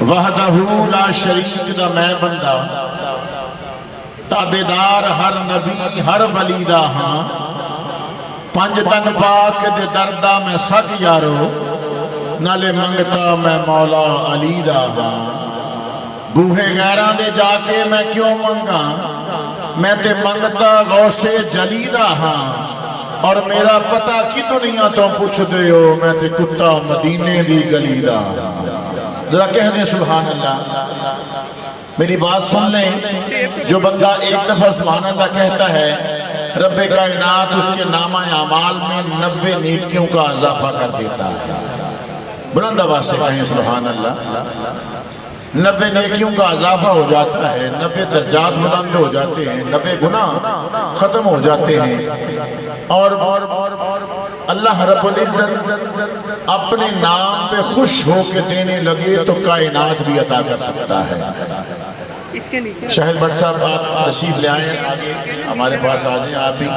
وحدہ لا شریک دا میں بندہ، تابدار ہر نبی ہر ولی دا ہاں، پنج تن پاک دے دردہ میں سد یارو، نالے منگتا میں مولا علی دا ہاں۔ بوہے غیران دے جا کے میں کیوں منگا، میں تے منگتا غوث جلی دا ہاں، اور میرا پتہ کی دنیا تو پوچھ دے ہو، میں تے کتا مدینے دی گلی دا ہاں۔ ذرا کہہ دیں سبحان اللہ۔ میری بات سن لیں، جو بندہ ایک دفعہ سبحان اللہ کہتا ہے، رب کائنات اس کے نامہ اعمال میں 90 نیکیوں کا اضافہ کر دیتا ہے۔ بلند آواز سے کہیں سبحان اللہ۔ 90 نیکیوں کا اضافہ ہو جاتا ہے، 90 درجات بلند ہو جاتے ہیں، 90 گناہ ختم ہو جاتے ہیں، اور اللہ رب العزت اپنے نام پہ خوش ہو کے دینے لگے تو کائنات بھی عطا کر سکتا ہے۔ شاہد بٹ صاحب آپ تشریف لے آئیں، آگے ہمارے پاس آ جائیں۔ آپ بھی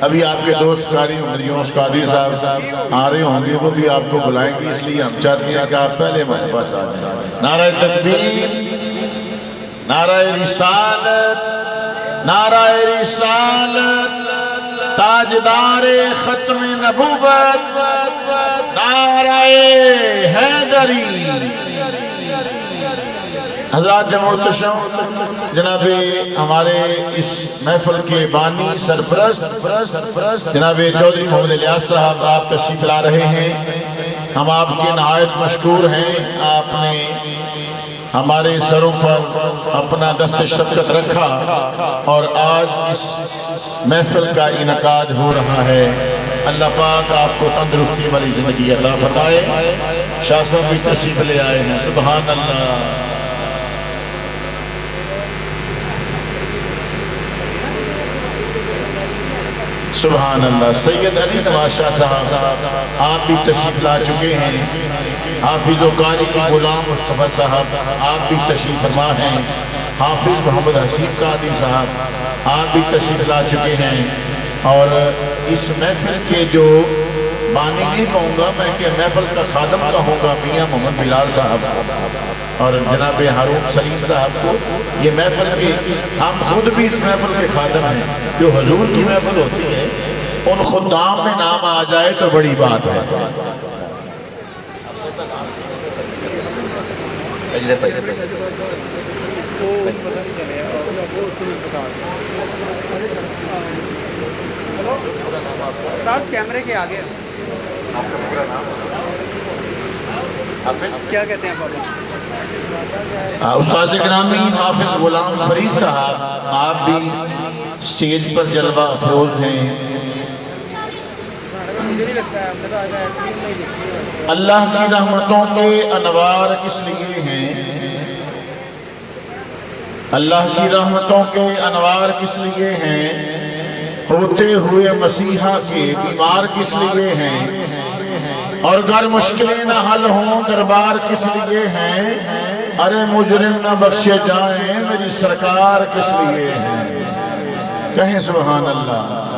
ابھی آپ کے دوست قاری یونس قادری صاحب آ رہے ہوں گے، وہ بھی آپ کو بلائیں گے، اس لیے ہم چاہتے ہیں کہ آپ پہلے ہمارے پاس آ جائیں۔ نعرہ تکبیر، نعرہ رسالت، نعرہ رسالت، تاجدار ختم نبوت، نعرہ حیدری۔ حضرات محتشم، جناب ہمارے اس محفل کے بانی سرپرست جناب چودھری محمد الیاس صاحب آپ تشریف لا رہے ہیں، ہم آپ کے نہایت مشکور ہیں۔ آپ نے ہمارے سروں پر اپنا دست شفقت رکھا اور آج اس محفل کا انعقاد ہو رہا ہے۔ اللہ پاک آپ کو تندرستی والی زندگی عطا فرمائے۔ شاہ صاحب بھی تشریف لے آئے ہیں، سبحان اللہ۔ سبحان اللہ۔ سید علی نواز شاہ صاحب آپ بھی تشریف لا چکے ہیں۔ حافظ و قاری غلام مصطفیٰ صاحب آپ بھی تشریف فرما ہیں۔ حافظ محمد حسین قادری صاحب آپ بھی تشریف لا چکے ہیں، اور اس محفل کے جو بانی نہیں کہوں گا میں، کہ محفل کا خادم کہوں گا، میاں محمد بلال صاحب اور جناب ہارون سلیم صاحب کو۔ یہ محفل کے، ہم خود بھی اس محفل کے خادم ہیں۔ جو حضور کی محفل ہوتی ہے، ان خدام میں نام آ جائے تو بڑی بات ہے۔ صاحب کیمرے کے آگے آپ کا پورا نام حافظ کیا کہتے ہیں بابا؟ استاذ گرامی حافظ غلام فرید صاحب آپ بھی سٹیج پر جلوہ افروز ہیں۔ اللہ کی رحمتوں کے انوار کس لیے ہیں؟ اللہ کی رحمتوں کے انوار کس لیے ہیں؟ ہوتے ہوئے مسیحا کے بیمار کس لیے ہیں؟ اور گر مشکلیں نہ حل ہوں دربار کس لیے ہیں؟ ارے مجرم نہ بخشے جائیں میری سرکار کس لیے ہیں؟ کہیں سبحان اللہ۔